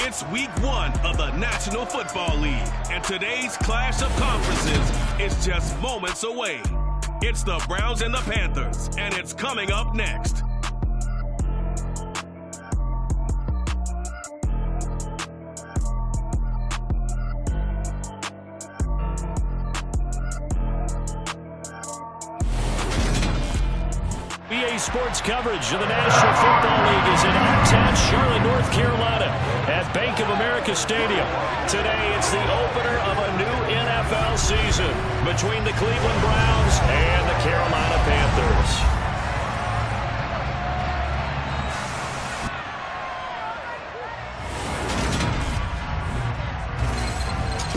It's week 1 of the National Football League, and today's clash of conferences is just moments away. It's the Browns and the Panthers, and it's coming up next. EA Sports coverage of the National Football League is in uptown Charlotte, North Carolina at Bank of America Stadium. Today, it's the opener of a new NFL season between the Cleveland Browns and the Carolina Panthers.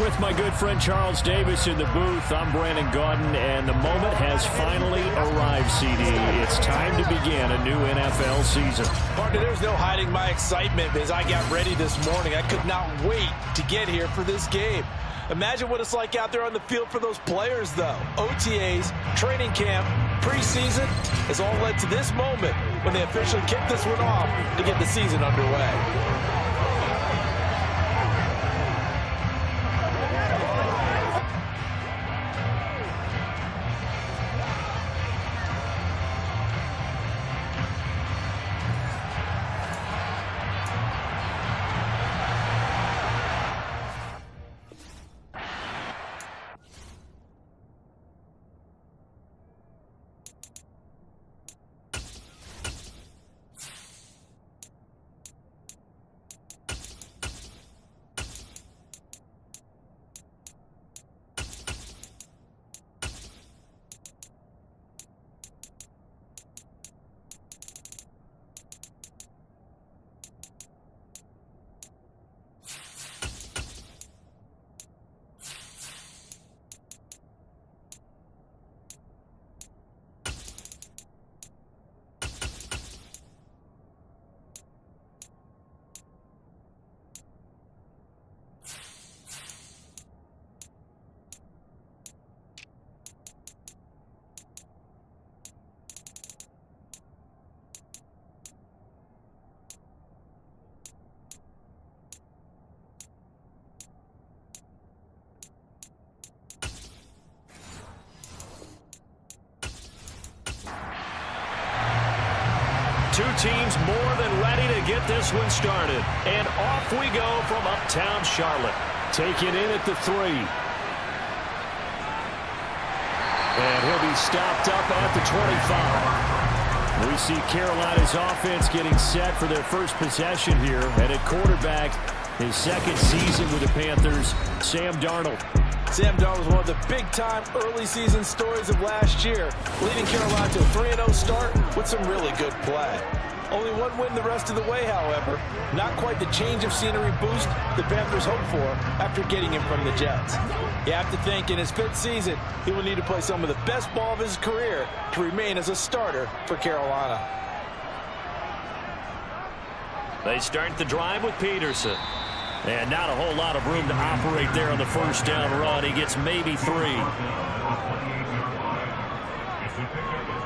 With my good friend Charles Davis in the booth, I'm Brandon Gaudin, and the moment has finally arrived, CD. It's time to begin a new NFL season. Partner, there's no hiding my excitement as I got ready this morning. I could not wait to get here for this game. Imagine what it's like out there on the field for those players, though. OTAs, training camp, preseason has all led to this moment when they officially kick this one off to get the season underway. Two teams more than ready to get this one started. And off we go from uptown Charlotte. Taking in at the 3. And he'll be stopped up at the 25. We see Carolina's offense getting set for their first possession here. And at quarterback, his second season with the Panthers, Sam Darnold. Sam Darnold was one of the big-time early season stories of last year, leading Carolina to a 3-0 start with some really good play. Only one win the rest of the way, however. Not quite the change of scenery boost the Panthers hoped for after getting him from the Jets. You have to think in his 5th season, he will need to play some of the best ball of his career to remain as a starter for Carolina. They start the drive with Peterson. And not a whole lot of room to operate there on the first down run. He gets maybe 3.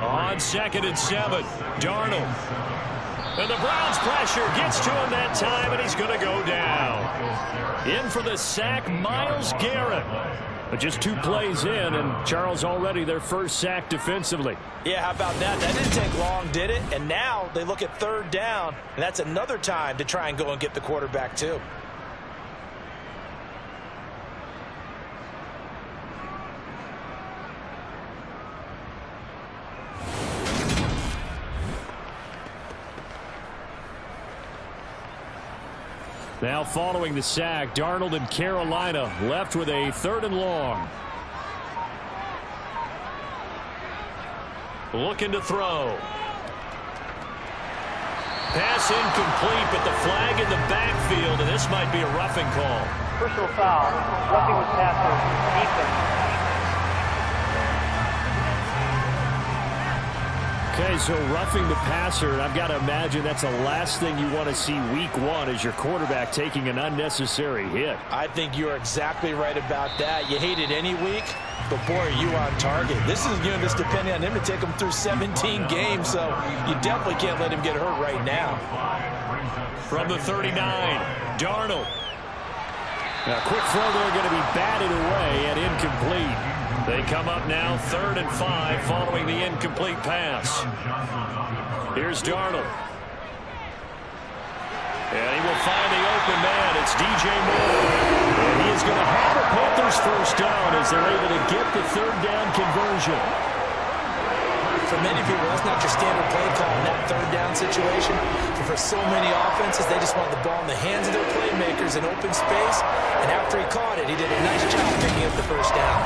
On 2nd and 7, Darnold. And the Browns pressure gets to him that time, and he's going to go down. In for the sack, Myles Garrett. But just 2 plays in, and Charles already their first sack defensively. Yeah, how about that? That didn't take long, did it? And now they look at 3rd down, and that's another time to try and go and get the quarterback, too. Now following the sack, Darnold and Carolina left with a 3rd and long. Looking to throw. Pass incomplete, but the flag in the backfield, and this might be a roughing call. Personal foul, roughing the passer, defense. Okay, so roughing the passer, and I've got to imagine that's the last thing you want to see week 1 is your quarterback taking an unnecessary hit. I think you're exactly right about that. You hate it any week, but boy, are you on target. This is just depending on him to take him through 17 games, so you definitely can't let him get hurt right now. From the 39. Darnold. Now, quick throw there going to be batted away and incomplete. They come up now 3rd and 5 following the incomplete pass. Here's Darnold. And he will find the open man. It's DJ Moore. And he is going to have the Panthers first down as they're able to get the 3rd down conversion. For many people, that's not your standard play call in that 3rd down situation. But for so many offenses, they just want the ball in the hands of their playmakers in open space. And after he caught it, he did a nice job picking up the first down.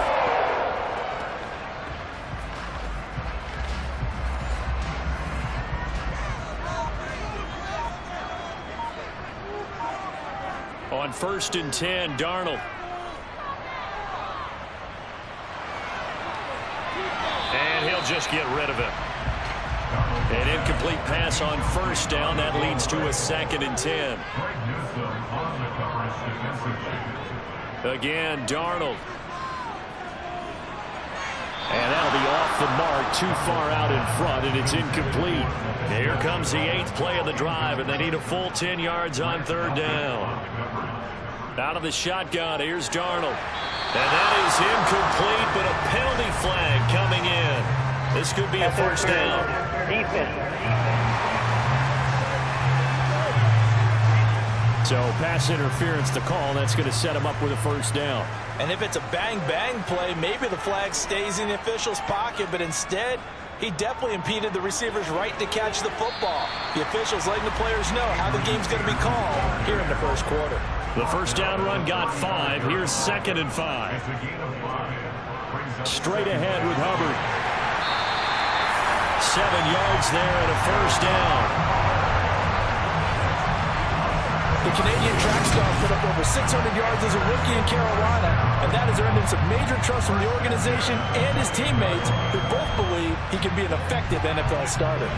On 1st and 10, Darnold. And he'll just get rid of it. An incomplete pass on 1st down. That leads to a 2nd and 10. Again, Darnold. And that'll be off the mark, too far out in front, and it's incomplete. Here comes the 8th play of the drive, and they need a full 10 yards on 3rd down. Out of the shotgun, here's Darnold. And that is incomplete, but a penalty flag coming in. This could be a first down. So pass interference to call. That's going to set him up with a first down. And if it's a bang-bang play, maybe the flag stays in the official's pocket, but instead, he definitely impeded the receiver's right to catch the football. The officials letting the players know how the game's going to be called here in the first quarter. The first down run got 5. Here's 2nd and 5. Straight ahead with Hubbard. 7 yards there and a first down. The Canadian track star put up over 600 yards as a rookie in Carolina, and that has earned him some major trust from the organization and his teammates, who both believe he can be an effective NFL starter.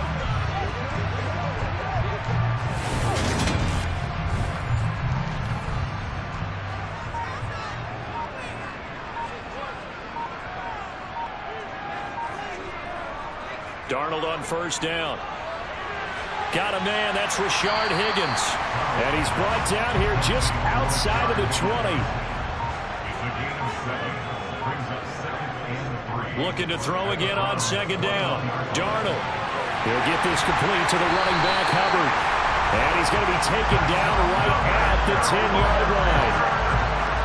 Darnold on first down. Got a man, that's Rashard Higgins. And he's brought down here just outside of the 20. Looking to throw again on 2nd down. Darnold. He'll get this complete to the running back, Hubbard. And he's going to be taken down right at the 10-yard line.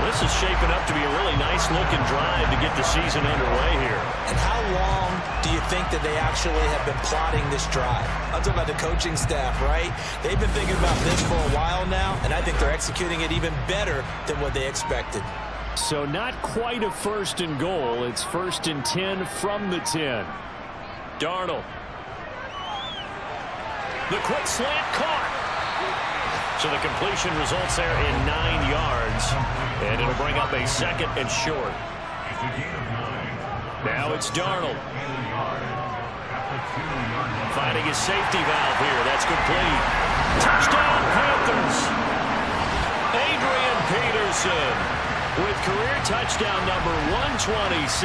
This is shaping up to be a really nice-looking drive to get the season underway here. And how long do you think that they actually have been plotting this drive? I'm talking about the coaching staff, right? They've been thinking about this for a while now, and I think they're executing it even better than what they expected. So not quite a 1st and goal. It's 1st and 10 from the 10. Darnold. The quick slant caught. So the completion results there in 9 yards. And it'll bring up a 2nd and short. Now it's Darnold. Finding his safety valve here. That's complete. Touchdown, Panthers. Adrian Peterson with career touchdown number 126,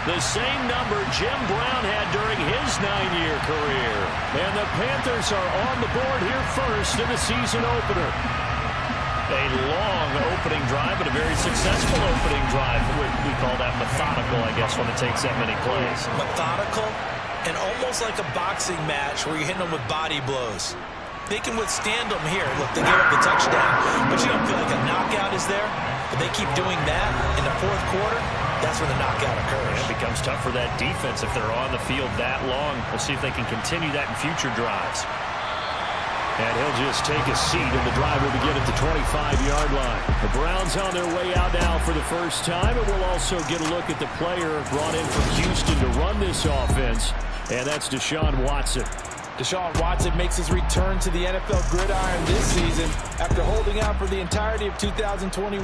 the same number Jim Brown had during his 9-year career. And the Panthers are on the board here first in the season opener. A long opening drive, but a very successful opening drive. We call that methodical, I guess, when it takes that many plays. Methodical and almost like a boxing match where you're hitting them with body blows. They can withstand them here. Look, they gave up the touchdown, but you don't feel like a knockout is there. But they keep doing that in the 4th quarter, that's when the knockout occurs. It becomes tough for that defense if they're on the field that long. We'll see if they can continue that in future drives. And he'll just take a seat, and the drive will begin at the 25-yard line. The Browns on their way out now for the first time, and we'll also get a look at the player brought in from Houston to run this offense, and that's Deshaun Watson. Deshaun Watson makes his return to the NFL gridiron this season after holding out for the entirety of 2021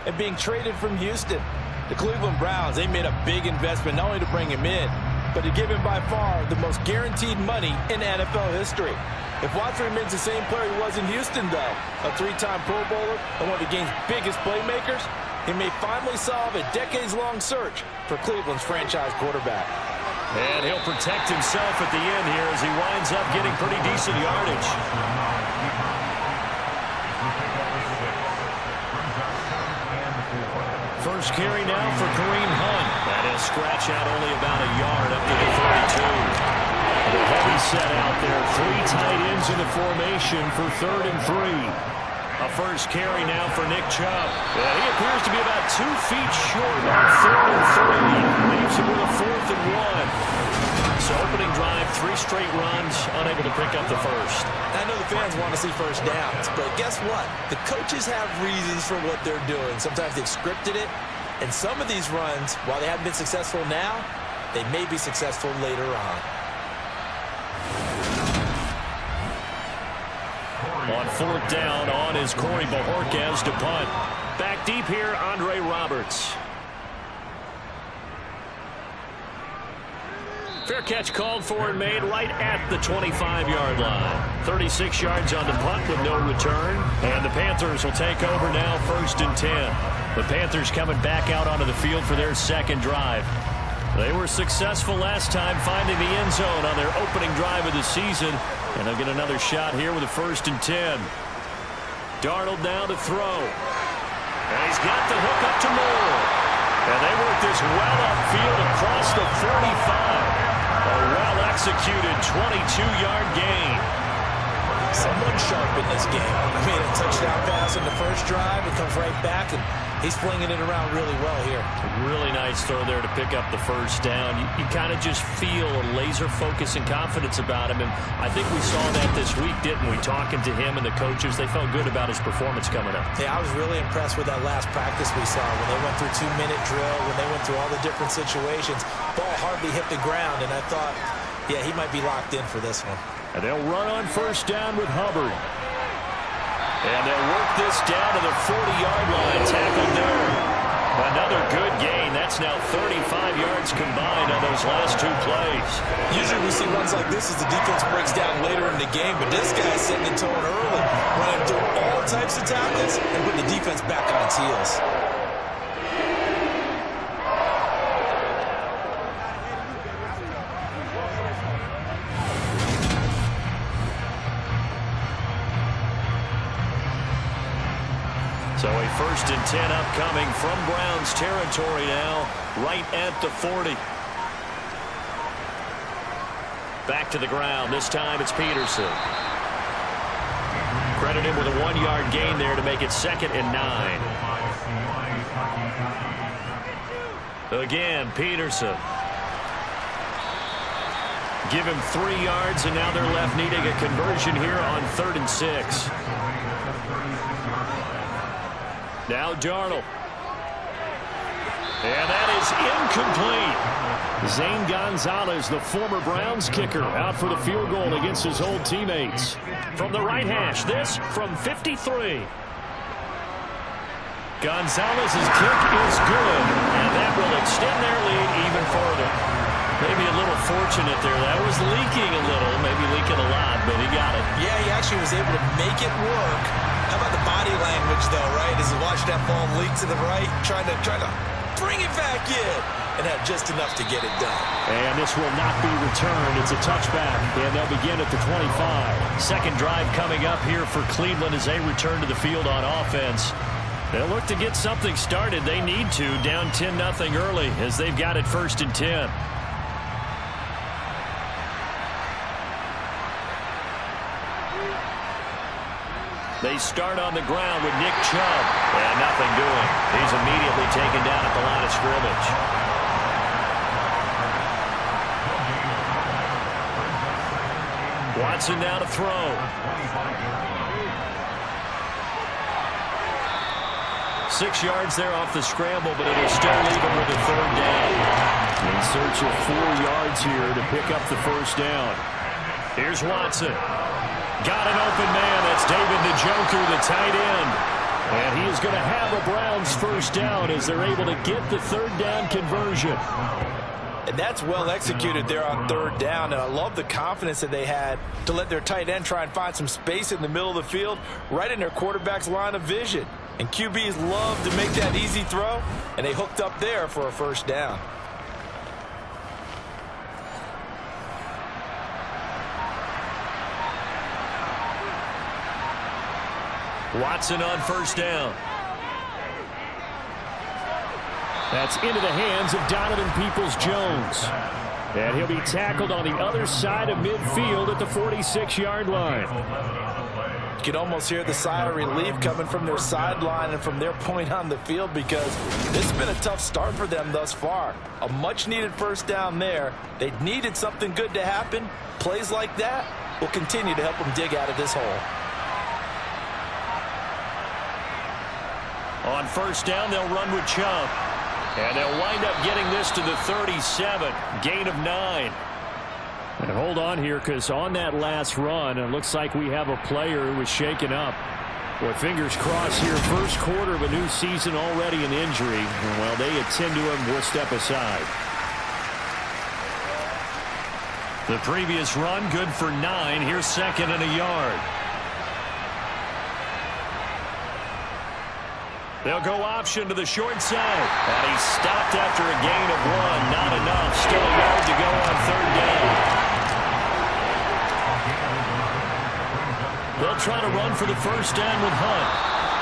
and being traded from Houston. The Cleveland Browns, they made a big investment not only to bring him in, but to give him by far the most guaranteed money in NFL history. If Watson remains the same player he was in Houston, though, a 3-time Pro Bowler and one of the game's biggest playmakers, he may finally solve a decades-long search for Cleveland's franchise quarterback. And he'll protect himself at the end here as he winds up getting pretty decent yardage. first carry now for Kareem Hunt. That is scratch out only about a yard up to the 32. The heavy set out there. 3 tight ends in the formation for 3rd and 3. A first carry now for Nick Chubb. He appears to be about 2 feet short on 3rd and 3. Leaves him with a 4th and 1. So opening drive, 3 straight runs, unable to pick up the first. I know the fans want to see first downs, but guess what? The coaches have reasons for what they're doing. Sometimes they've scripted it, and some of these runs, while they haven't been successful now, they may be successful later on. On 4th down, on is Corey Bojorquez to punt. Back deep here, Andre Roberts. Fair catch called for and made right at the 25-yard line. 36 yards on the punt with no return. And the Panthers will take over now, 1st and 10. The Panthers coming back out onto the field for their second drive. They were successful last time finding the end zone on their opening drive of the season. And they'll get another shot here with a 1st and 10. Darnold now to throw. And he's got the hook up to Moore. And they work this well upfield across the 45. A well-executed 22-yard gain. Someone sharp in this game. I mean, a touchdown pass in the first drive. It comes right back, and he's flinging it around really well here. Really nice throw there to pick up the first down. You kind of just feel a laser focus and confidence about him, and I think we saw that this week, didn't we? Talking to him and the coaches, they felt good about his performance coming up. Yeah, I was really impressed with that last practice we saw when they went through 2-minute drill, when they went through all the different situations. Ball hardly hit the ground, and I thought, yeah, he might be locked in for this one. And they'll run on 1st down with Hubbard. And they'll work this down to the 40-yard line. Tackled there. Another good gain. That's now 35 yards combined on those last 2 plays. Usually we see runs like this as the defense breaks down later in the game, but this guy's setting the tone early, running through all types of tackles and putting the defense back on its heels. So a 1st and 10 upcoming from Browns territory now, right at the 40. Back to the ground. This time it's Peterson. Credit him with a 1-yard gain there to make it 2nd and 9. Again, Peterson. Give him 3 yards, and now they're left needing a conversion here on 3rd and 6. Now Darnold. And that is incomplete. Zane Gonzalez, the former Browns kicker, out for the field goal against his old teammates. From the right hash, this from 53. Gonzalez's kick is good, and that will extend their lead even further. Maybe a little fortunate there. That was leaking a little, maybe leaking a lot, but he got it. Yeah, he actually was able to make it work. How about the body language, though, right? As he watched that ball leak to the right, trying to bring it back in, and had just enough to get it done. And this will not be returned. It's a touchback, and they'll begin at the 25. Second drive coming up here for Cleveland as they return to the field on offense. They'll look to get something started. They need to, down 10-0 early as they've got it 1st and 10. They start on the ground with Nick Chubb. And nothing doing. He's immediately taken down at the line of scrimmage. Watson now to throw. 6 yards there off the scramble, but it'll still leave him with a 3rd down. In search of 4 yards here to pick up the 1st down. Here's Watson. Got an open man. That's David Njoku, the tight end. And he is going to have a Browns 1st down as they're able to get the 3rd down conversion. And that's well executed there on 3rd down. And I love the confidence that they had to let their tight end try and find some space in the middle of the field, right in their quarterback's line of vision. And QBs love to make that easy throw, and they hooked up there for a 1st down. Watson on 1st down. That's into the hands of Donovan Peoples-Jones. And he'll be tackled on the other side of midfield at the 46-yard line. You can almost hear the sigh of relief coming from their sideline and from their point on the field, because this has been a tough start for them thus far. A much-needed first down there. They needed something good to happen. Plays like that will continue to help them dig out of this hole. On first down, they'll run with Chubb. And they'll wind up getting this to the 37. Gain of 9. And hold on here, because on that last run, it looks like we have a player who was shaken up. Boy, fingers crossed here. First quarter of a new season, already an injury. And while they attend to him, we'll step aside. The previous run, good for 9. Here's second and a yard. They'll go option to the short side. And he's stopped after a gain of 1. Not enough. Still a yard to go on third down. They'll try to run for the first down with Hunt.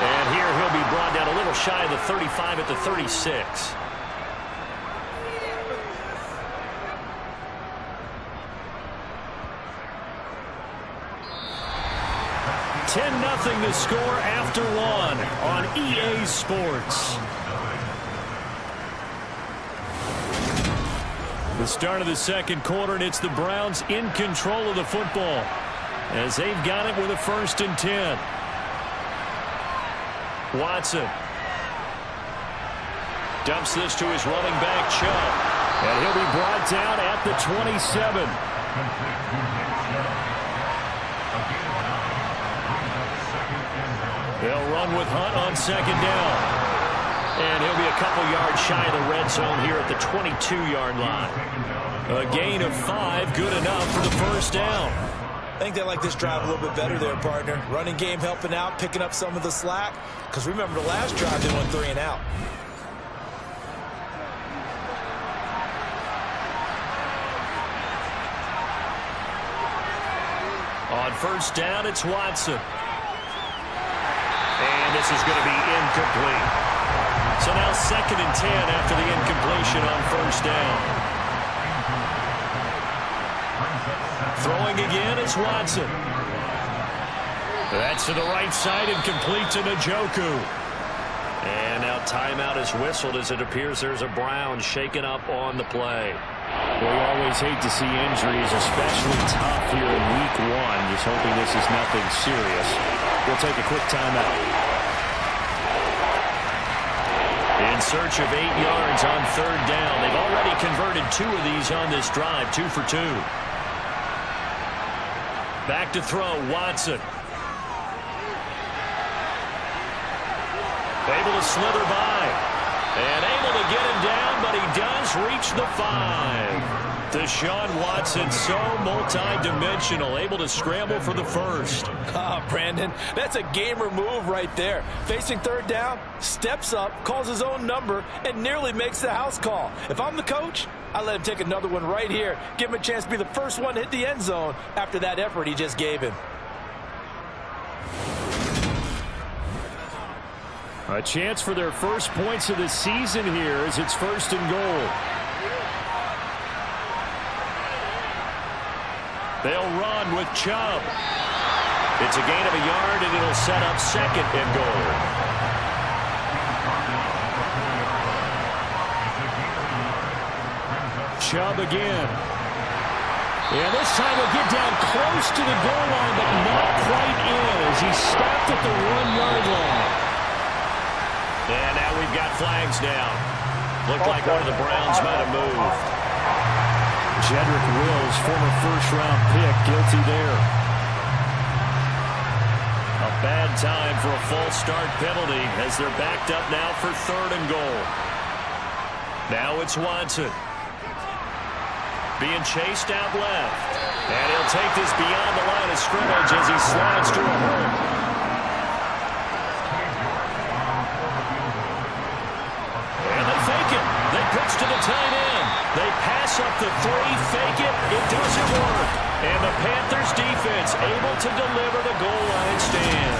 And here he'll be brought down a little shy of the 35 at the 36. Nothing to score after 1 on EA Sports. The start of the second quarter, and it's the Browns in control of the football as they've got it with a 1st and 10. Watson dumps this to his running back, Chubb, and he'll be brought down at the 27. They'll run with Hunt on second down. And he'll be a couple yards shy of the red zone here at the 22-yard line. A gain of 5, good enough for the first down. I think they like this drive a little bit better there, partner. Running game helping out, picking up some of the slack. Because remember, the last drive they went 3 and out. On first down, it's Watson. And this is going to be incomplete. So now 2nd and 10 after the incompletion on first down. Throwing again, it's Watson. That's to the right side and complete to Njoku. And now timeout is whistled as it appears there's a Brown shaken up on the play. We always hate to see injuries, especially tough here in week 1. Just hoping this is nothing serious. We'll take a quick timeout. In search of 8 yards on third down. They've already converted 2 of these on this drive, 2 for 2. Back to throw, Watson. Able to slither by. And able to get him down, but he does reach the 5. Deshaun Watson, so multi-dimensional, able to scramble for the first. Brandon, that's a gamer move right there. Facing third down, steps up, calls his own number, and nearly makes the house call. If I'm the coach, I let him take another one right here. Give him a chance to be the first one to hit the end zone after that effort he just gave him. A chance for their first points of the season here as it's 1st and goal. They'll run with Chubb. It's a gain of a yard, and it'll set up 2nd and goal. Chubb again. And this time he'll get down close to the goal line, but not quite in as he's stopped at the 1-yard line. And now we've got flags down. Looked like one of the Browns might have moved. Jedrick Wills, former first-round pick, guilty there. A bad time for a false start penalty as they're backed up now for 3rd and goal. Now it's Watson. Being chased out left. And he'll take this beyond the line of scrimmage as he slides to a hole. Pitch to the tight end. They pass up the 3, fake it. It doesn't work. And the Panthers defense able to deliver the goal line stand.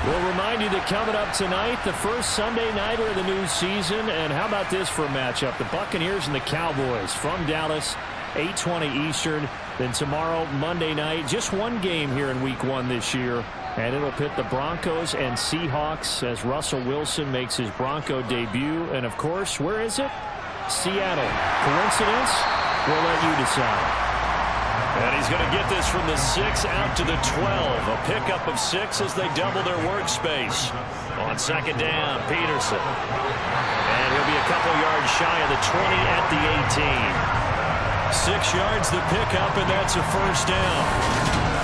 We'll remind you that coming up tonight, the first Sunday nighter of the new season. And how about this for a matchup? The Buccaneers and the Cowboys from Dallas, 8:20 Eastern. Then tomorrow, Monday night, just one game here in Week 1 this year. And it'll pit the Broncos and Seahawks as Russell Wilson makes his Bronco debut. And, of course, where is it? Seattle. Coincidence? We'll let you decide. And he's going to get this from the 6 out to the 12. A pickup of 6 as they double their workspace. On second down, Peterson. And he'll be a couple yards shy of the 20 at the 18. 6 yards the pickup, and that's a first down.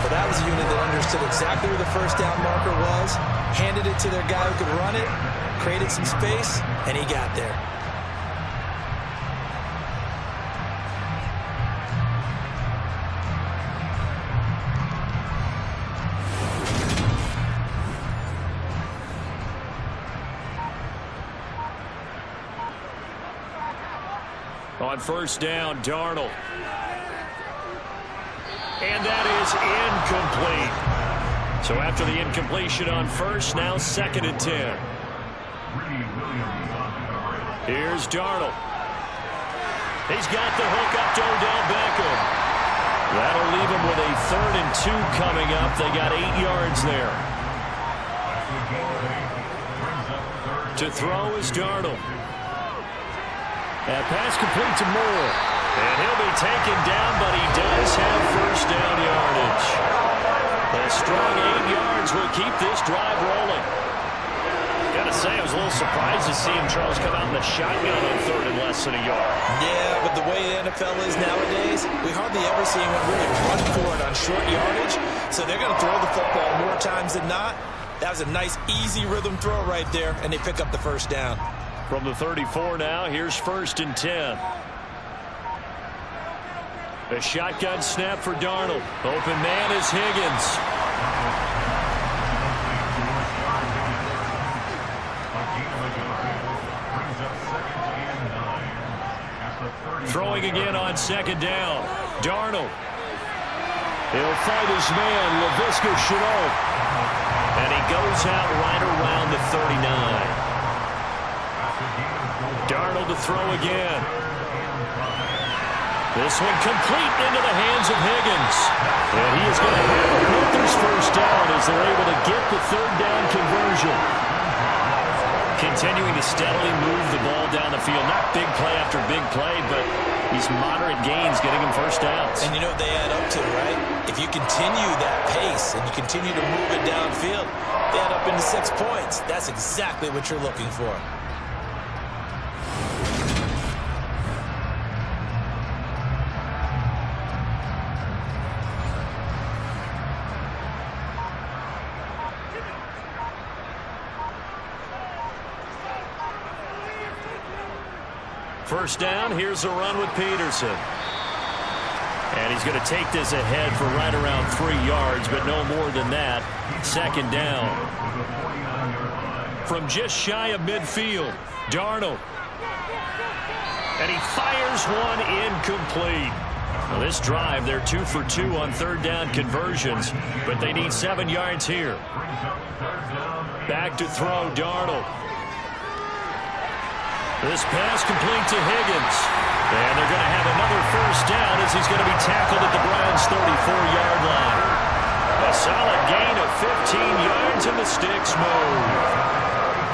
Well, that was a unit that understood exactly where the first down marker was, handed it to their guy who could run it, created some space, and he got there. On first down, Darnold. And that is incomplete. So after the incompletion on first, now 2nd and 10. Here's Darnold. He's got the hook up to Odell Beckham. That'll leave him with a 3rd and 2 coming up. They got 8 yards there. To throw is Darnold. That pass complete to Moore. And he'll be taken down, but he does have first down yardage. A strong 8 yards will keep this drive rolling. Gotta say, I was a little surprised to see him, Charles, come out in the shotgun on 3rd and less than a yard. Yeah, but the way the NFL is nowadays, we hardly ever see anyone really run for it on short yardage. So they're going to throw the football more times than not. That was a nice, easy rhythm throw right there, and they pick up the first down. From the 34 now, here's 1st and 10. A shotgun snap for Darnold. Open man is Higgins. Throwing again on 2nd down. Darnold. He'll fight his man, Laviska Shenault. And he goes out right around the 39. Darnold to throw again. This one complete into the hands of Higgins. And he is going to have the Panthers first down as they're able to get the 3rd down conversion. Continuing to steadily move the ball down the field. Not big play after big play, but these moderate gains getting him first downs. And you know what they add up to, right? If you continue that pace and you continue to move it downfield, they add up into 6 points. That's exactly what you're looking for. First down, here's a run with Peterson. And he's going to take this ahead for right around 3 yards, but no more than that. 2nd down. From just shy of midfield, Darnold. And he fires one incomplete. Well, this drive, they're 2 for 2 on 3rd down conversions, but they need 7 yards here. Back to throw, Darnold. This pass complete to Higgins. And they're going to have another first down as he's going to be tackled at the Browns' 34-yard line. A solid gain of 15 yards and the sticks move.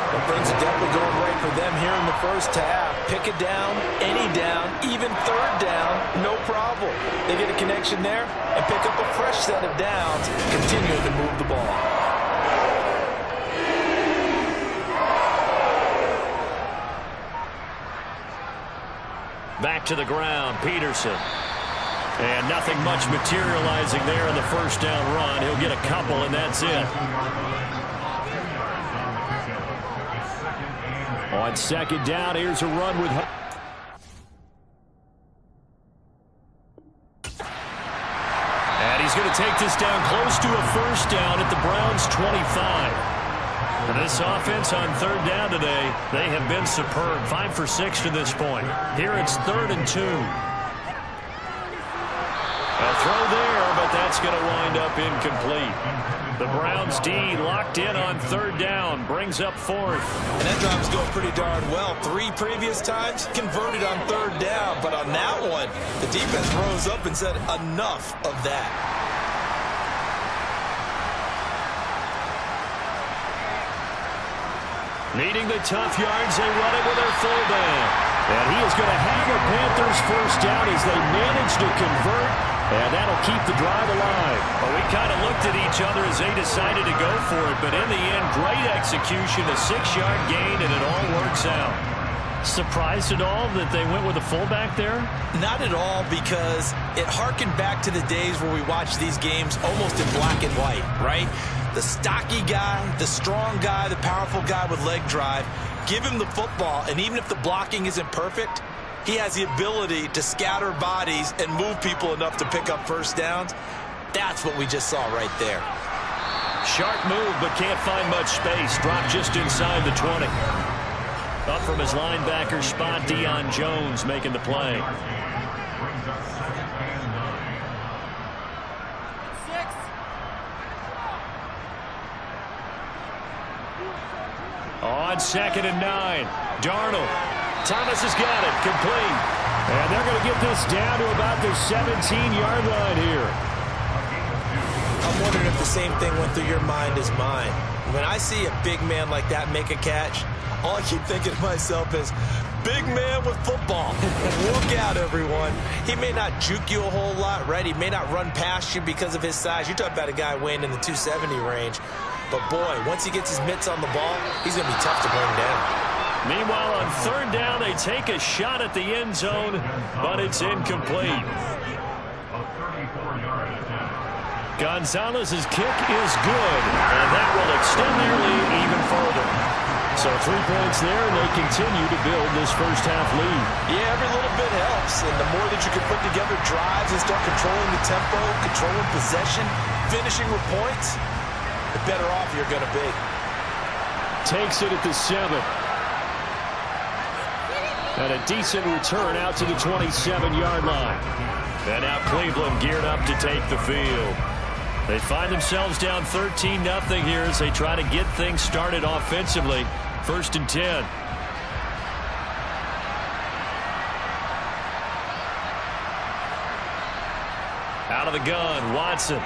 Well, things are definitely going right for them here in the first half. Pick it down, any down, even 3rd down, no problem. They get a connection there and pick up a fresh set of downs, continuing to move the ball. Back to the ground, Peterson. And nothing much materializing there in the first down run. He'll get a couple, and that's it. On 2nd down, here's a run with... And he's going to take this down close to a first down at the Browns' 25. For this offense on 3rd down today, they have been superb. 5 for 6 to this point. Here it's 3rd and 2. A throw there, but that's that's going to wind up incomplete. The Browns D locked in on third down, brings up fourth. And that drive's going pretty darn well. 3 previous times converted on third down, but on that one, the defense rose up and said enough of that. Needing the tough yards, they run it with their fullback. And he is going to have a Panthers first down as they manage to convert, and that'll keep the drive alive. Well, we kind of looked at each other as they decided to go for it, but in the end, great execution, a 6-yard gain, and it all works out. Surprised at all that they went with a fullback there? Not at all, because it harkened back to the days where we watched these games almost in black and white, right? The stocky guy, the strong guy, the powerful guy with leg drive. Give him the football, and even if the blocking isn't perfect, he has the ability to scatter bodies and move people enough to pick up first downs. That's what we just saw right there. Sharp move, but can't find much space. Dropped just inside the 20. Up from his linebacker spot, Deion Jones making the play. On 2nd and 9, Darnold. Thomas has got it, complete. And they're going to get this down to about the 17-yard line here. I'm wondering if the same thing went through your mind as mine. When I see a big man like that make a catch, all I keep thinking to myself is, big man with football. Look out, everyone. He may not juke you a whole lot, right? He may not run past you because of his size. You're talking about a guy weighing in the 270 range. But, boy, once he gets his mitts on the ball, he's going to be tough to bring down. Meanwhile, on third down, they take a shot at the end zone, but it's incomplete. Gonzalez's kick is good, and that will extend their lead even further. So 3 points there, and they continue to build this first-half lead. Yeah, every little bit helps, and the more that you can put together drives and start controlling the tempo, controlling possession, finishing with points, the better off you're going to be. Takes it at the 7. And a decent return out to the 27-yard line. And now Cleveland geared up to take the field. They find themselves down 13-0 here as they try to get things started offensively. 1st and 10. Out of the gun, Watson.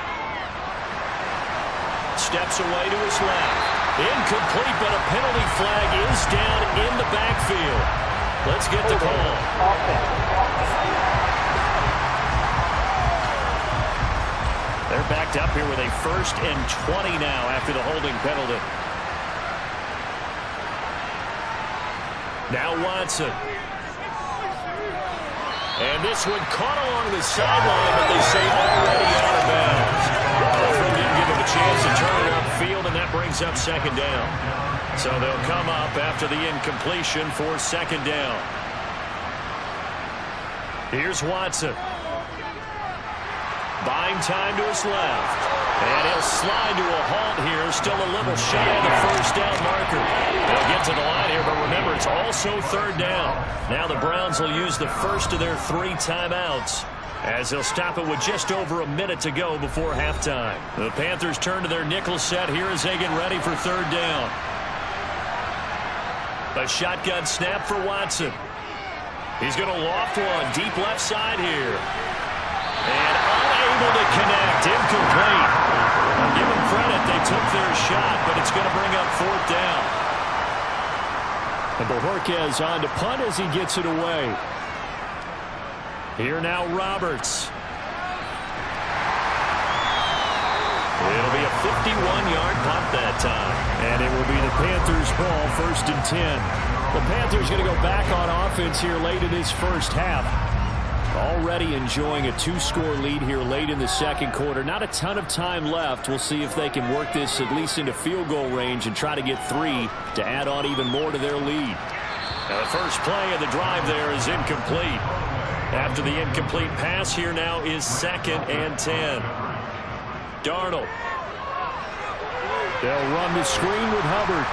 Steps away to his left. Incomplete, but a penalty flag is down in the backfield. Let's get the call. They're backed up here with a 1st and 20 now after the holding penalty. Now Watson. And this one caught along the sideline, but they say already out of bounds. Buffalo didn't give him a chance to turn it upfield, and that brings up 2nd down. So they'll come up after the incompletion for 2nd down. Here's Watson. Buying time to his left. And he'll slide to a halt here. Still a little shy of the first down marker. They'll get to the line here, but remember, it's also 3rd down. Now the Browns will use the first of their 3 timeouts, as they'll stop it with just over a minute to go before halftime. The Panthers turn to their nickel set here as they get ready for 3rd down. A shotgun snap for Watson. He's going to loft one deep left side here. And unable to connect. Incomplete. I'll give them credit. They took their shot, but it's going to bring up 4th down. And Bojorquez on to punt as he gets it away. Here now Roberts. It'll be a 51-yard punt that time. And it will be the Panthers' ball, 1st and 10. The Panthers going to go back on offense here late in this first half. Already enjoying a 2-score lead here late in the 2nd quarter. Not a ton of time left. We'll see if they can work this at least into field goal range and try to get 3 to add on even more to their lead. Now the first play of the drive there is incomplete. After the incomplete pass, here now is 2nd and 10. Darnold. They'll run the screen with Hubbard.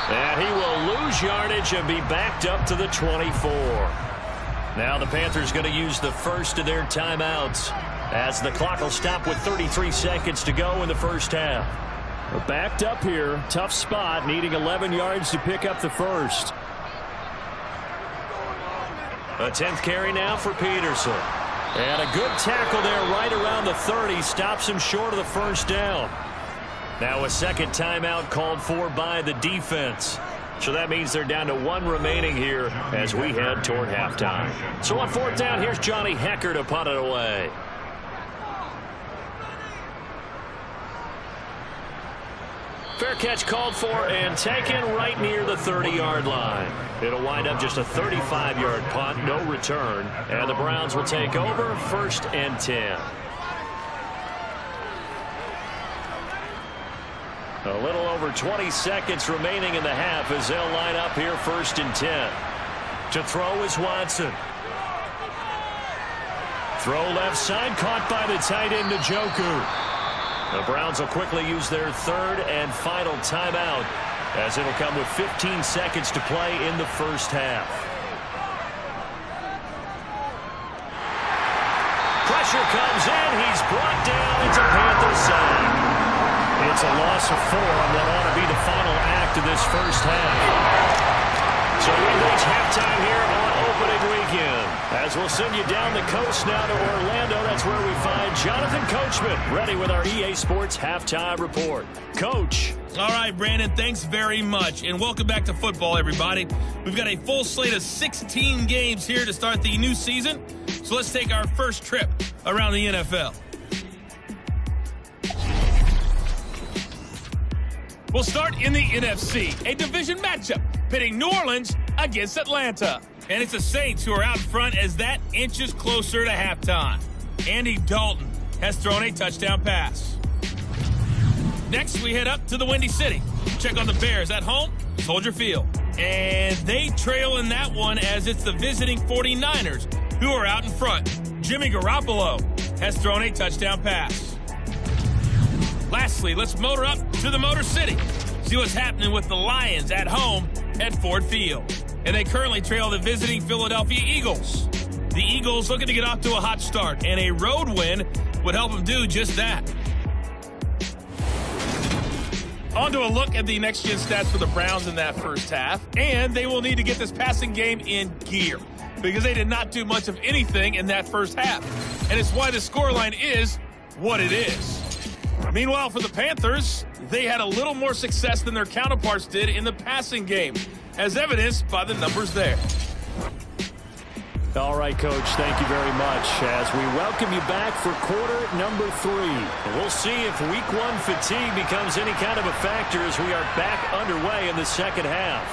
And he will lose yardage and be backed up to the 24. Now the Panthers going to use the first of their timeouts. as the clock will stop with 33 seconds to go in the first half. We're backed up here. Tough spot, needing 11 yards to pick up the first. A 10th carry now for Peterson. And a good tackle there right around the 30. Stops him short of the first down. Now a second timeout called for by the defense. So that means they're down to 1 remaining here as we head toward halftime. So on 4th down, here's Johnny Hecker to punt it away. Fair catch called for and taken right near the 30-yard line. It'll wind up just a 35-yard punt, no return. And the Browns will take over 1st and 10. A little over 20 seconds remaining in the half as they'll line up here 1st and 10. To throw is Watson. Throw left side, caught by the tight end Njoku. The Browns will quickly use their 3rd and final timeout as it'll come with 15 seconds to play in the first half. Pressure comes in. He's brought down. It's a Panthers sack. It's a loss of 4 on what ought to be the final act of this first half. So we reach halftime here on opening weekend. As we'll send you down the coast now to Orlando, that's where we find Jonathan Coachman, ready with our EA Sports Halftime Report. Coach. All right, Brandon, thanks very much. And welcome back to football, everybody. We've got a full slate of 16 games here to start the new season. So let's take our first trip around the NFL. We'll start in the NFC, a division matchup pitting New Orleans against Atlanta. And it's the Saints who are out in front as that inches closer to halftime. Andy Dalton has thrown a touchdown pass. Next, we head up to the Windy City. Check on the Bears at home, Soldier Field. And they trail in that one as it's the visiting 49ers who are out in front. Jimmy Garoppolo has thrown a touchdown pass. Lastly, let's motor up to the Motor City. See what's happening with the Lions at home at Ford Field. And they currently trail the visiting Philadelphia Eagles. The Eagles looking to get off to a hot start, and a road win would help them do just that. On to a look at the next-gen stats for the Browns in that first half, and they will need to get this passing game in gear because they did not do much of anything in that first half, and it's why the scoreline is what it is. Meanwhile, for the Panthers, they had a little more success than their counterparts did in the passing game, as evidenced by the numbers there. All right, Coach, thank you very much as we welcome you back for quarter number 3. We'll see if week 1 fatigue becomes any kind of a factor as we are back underway in the second half.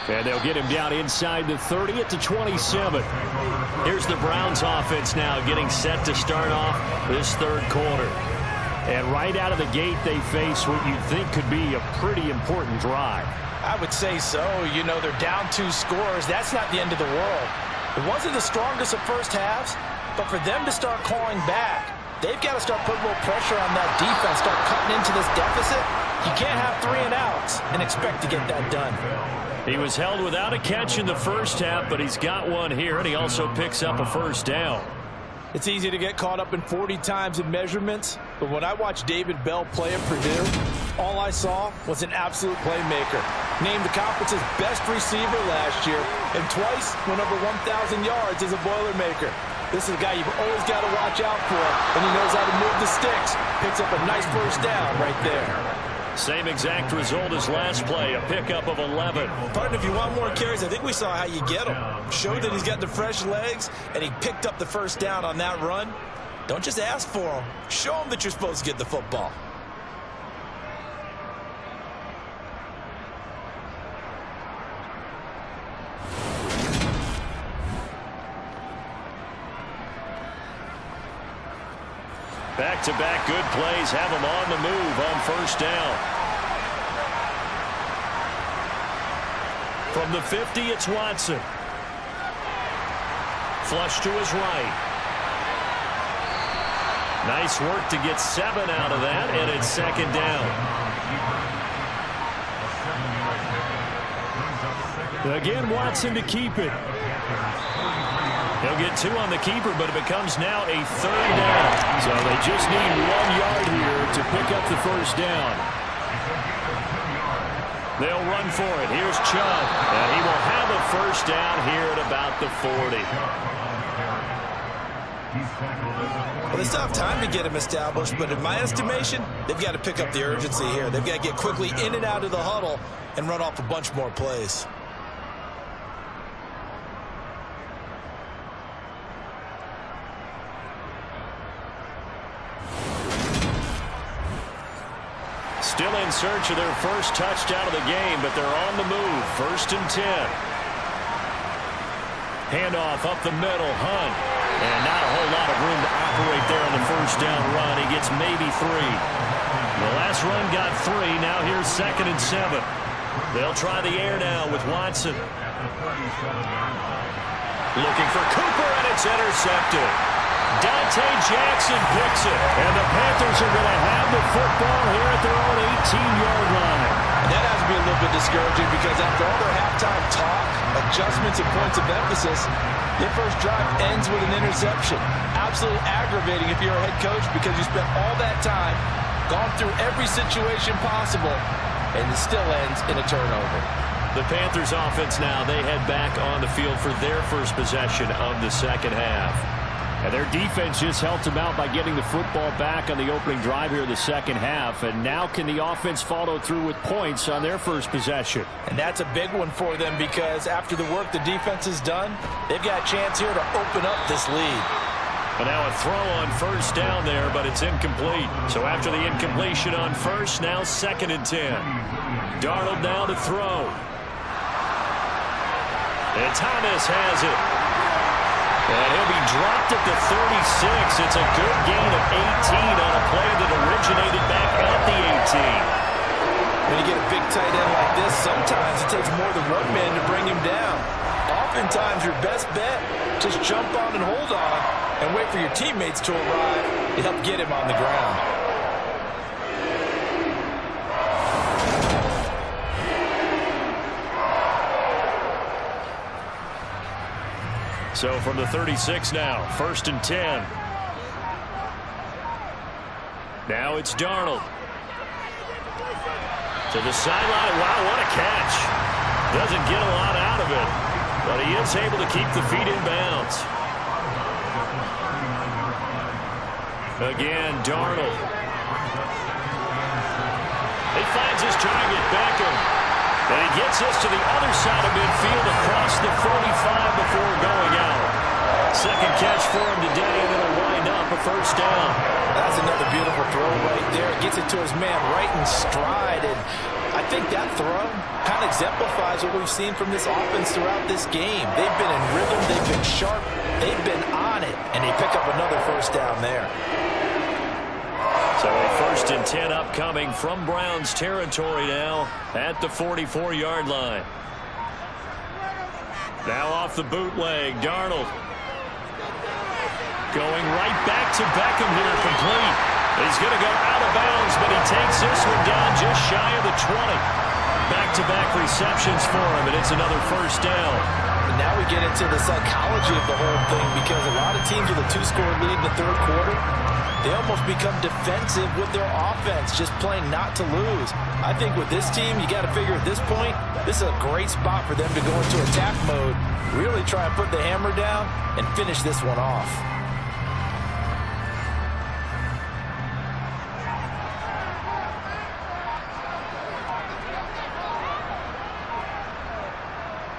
And they'll get him down inside the 30 at the 27. Here's the Browns offense now getting set to start off this third quarter. And right out of the gate, they face what you'd think could be a pretty important drive. I would say so. You know, they're down 2 scores. That's not the end of the world. It wasn't the strongest of first halves, but for them to start clawing back, they've got to start putting a little pressure on that defense, start cutting into this deficit. You can't have 3 and outs and expect to get that done. He was held without a catch in the first half, but he's got one here, and he also picks up a first down. It's easy to get caught up in 40 times in measurements, but when I watched David Bell play at Purdue, all I saw was an absolute playmaker. Named the conference's best receiver last year, and twice went over 1,000 yards as a Boilermaker. This is a guy you've always got to watch out for, and he knows how to move the sticks. Picks up a nice first down right there. Same exact result as last play, a pickup of 11. Partner, if you want more carries, I think we saw how you get him. Showed that he's got the fresh legs, and he picked up the first down on that run. Don't just ask for him. Show him that you're supposed to get the football. Back-to-back good plays have him on the move on first down. From the 50, it's Watson. Flush to his right. Nice work to get 7 out of that, and it's second down. Again, Watson to keep it. He'll get 2 on the keeper, but it becomes now a 3rd down. So they just need 1 yard here to pick up the first down. They'll run for it. Here's Chubb, and he will have a first down here at about the 40. Well, they still have time to get him established, but in my estimation, they've got to pick up the urgency here. They've got to get quickly in and out of the huddle and run off a bunch more plays. Still in search of their first touchdown of the game, but they're on the move. 1st and 10. Handoff up the middle. Hunt. And not a whole lot of room to operate there on the first down run. He gets maybe 3. The last run got 3. Now here's 2nd and 7. They'll try the air now with Watson. Looking for Cooper, and it's intercepted. Dante Jackson picks it. And the Panthers are going to have the football here at their own 18-yard line. And that has to be a little bit discouraging because after all their halftime talk, adjustments and points of emphasis, their first drive ends with an interception. Absolutely aggravating if you're a head coach because you spent all that time, gone through every situation possible, and it still ends in a turnover. The Panthers offense now, they head back on the field for their first possession of the second half. And their defense just helped them out by getting the football back on the opening drive here in the second half. And now can the offense follow through with points on their first possession? And that's a big one for them because after the work the defense has done, they've got a chance here to open up this lead. But now a throw on first down there, but it's incomplete. So after the incompletion on first, now 2nd and 10. Darnold now to throw. And Thomas has it. And he'll be dropped at the 36. It's a good gain of 18 on a play that originated back at the 18. When you get a big tight end like this, sometimes it takes more than one man to bring him down. Oftentimes, your best bet, just jump on and hold on and wait for your teammates to arrive to help get him on the ground. So from the 36 now, 1st and 10. Now it's Darnold. To the sideline. Wow, what a catch. Doesn't get a lot out of it, but he is able to keep the feet in bounds. Again, Darnold. He finds his target, Beckham. And he gets this to the other side of midfield across the 45 before going out. Second catch for him today, and it'll wind up a first down. That's another beautiful throw right there. Gets it to his man right in stride. And I think that throw kind of exemplifies what we've seen from this offense throughout this game. They've been in rhythm. They've been sharp. They've been on it. And they pick up another first down there. So a 1st and 10 upcoming from Browns territory now at the 44-yard line. Now off the bootleg, Darnold. Going right back to Beckham here, complete. He's going to go out of bounds, but he takes this one down just shy of the 20. Back-to-back receptions for him, and it's another first down. And now we get into the psychology of the whole thing because a lot of teams with a 2-score lead in the third quarter, they almost become defensive with their offense, just playing not to lose. I think with this team, you got to figure at this point, this is a great spot for them to go into attack mode, really try and put the hammer down and finish this one off.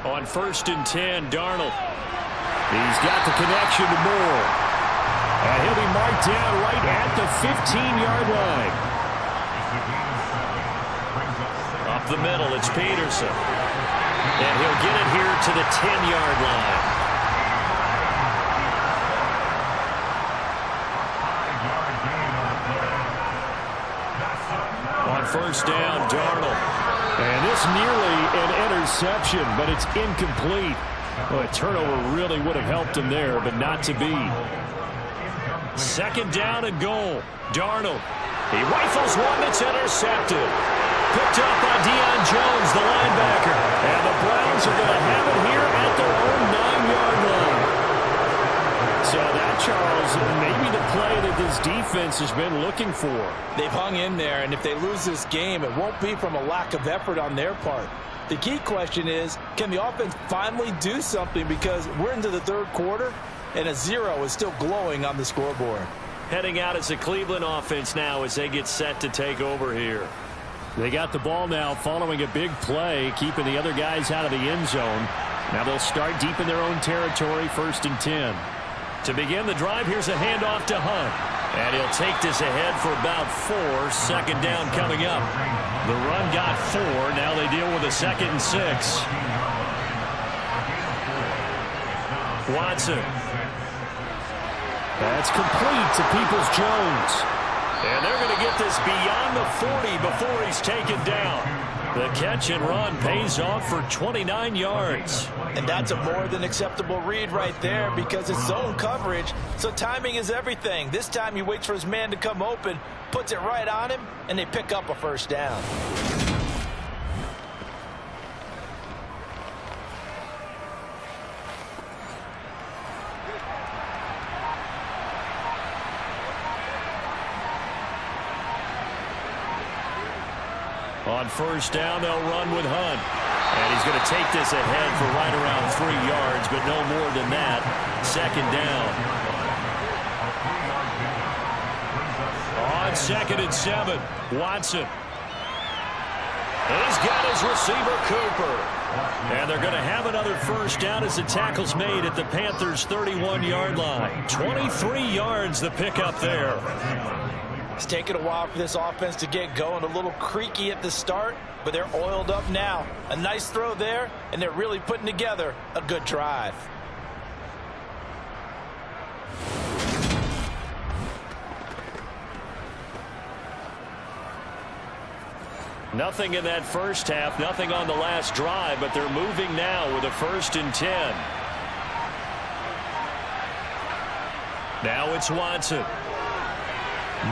On 1st and 10, Darnold. He's got the connection to Moore. And he'll be marked down right at the 15-yard line. Up the middle, it's Peterson. And he'll get it here to the 10-yard line. On 1st down, Darnold. And this nearly an interception, but it's incomplete. Well, a turnover really would have helped him there, but not to be. 2nd down and goal. Darnold. He rifles one that's intercepted. Picked up by Deion Jones, the linebacker. And the Browns are going to have it here at their own 9-yard line. that, Charles, maybe the play that this defense has been looking for. They've hung in there, and if they lose this game, it won't be from a lack of effort on their part. The key question is, can the offense finally do something, because we're into the third quarter, and a 0 is still glowing on the scoreboard. Heading out as the Cleveland offense now as they get set to take over here. They got the ball now following a big play, keeping the other guys out of the end zone. Now they'll start deep in their own territory, 1st and 10. To begin the drive, here's a handoff to Hunt. And he'll take this ahead for about 4. 2nd down coming up. The run got 4. Now they deal with a 2nd and 6. Watson. That's complete to Peoples-Jones. And they're going to get this beyond the 40 before he's taken down. The catch and run pays off for 29 yards. And that's a more than acceptable read right there, because it's zone coverage, so timing is everything. This time he waits for his man to come open, puts it right on him, and they pick up a 1st down. On 1st down, they'll run with Hunt. And he's going to take this ahead for right around 3 yards, but no more than that. 2nd down. On 2nd and 7, Watson. He's got his receiver, Cooper. And they're going to have another 1st down as the tackle's made at the Panthers' 31-yard line. 23 yards the pickup there. It's taken a while for this offense to get going. A little creaky at the start, but they're oiled up now. A nice throw there, and they're really putting together a good drive. Nothing in that 1st half, nothing on the last drive, but they're moving now with a 1st and 10. Now it's Watson.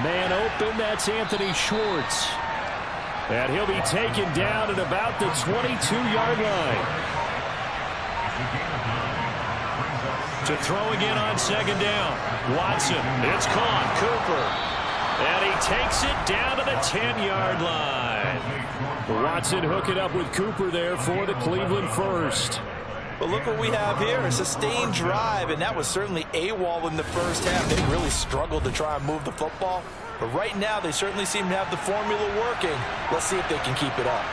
Man open, that's Anthony Schwartz. And he'll be taken down at about the 22-yard line. To throw again on 2nd down. Watson, it's caught. Cooper. And he takes it down to the 10-yard line. Watson hooking up with Cooper there for the Cleveland 1st. But look what we have here, a sustained drive, and that was certainly AWOL in the 1st half. They really struggled to try and move the football, but right now they certainly seem to have the formula working. Let's see if they can keep it up.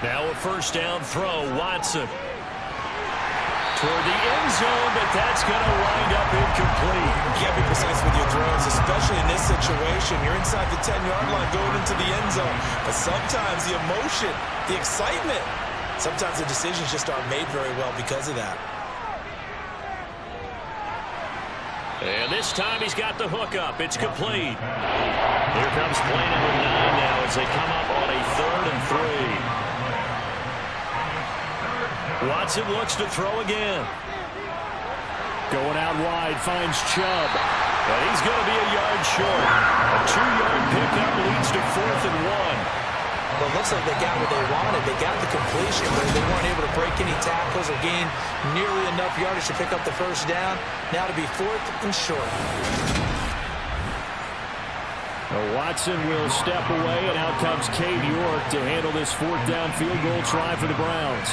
Now a 1st down throw, Watson. Toward the end zone, but that's going to wind up incomplete. You can't be precise with your throws, especially in this situation. You're inside the 10-yard line going into the end zone, but sometimes the emotion, the excitement, sometimes the decisions just aren't made very well because of that. And this time he's got the hook up. It's complete. Here comes play number 9 now as they come up on a 3rd and 3. Watson looks to throw again. Going out wide, finds Chubb. And he's going to be a yard short. A 2-yard pickup leads to 4th and 1. Well, it looks like they got what they wanted. They got the completion, but they weren't able to break any tackles or gain nearly enough yardage to pick up the 1st down. Now to be 4th and short. Watson will step away, and out comes Cade York to handle this 4th down field goal try for the Browns.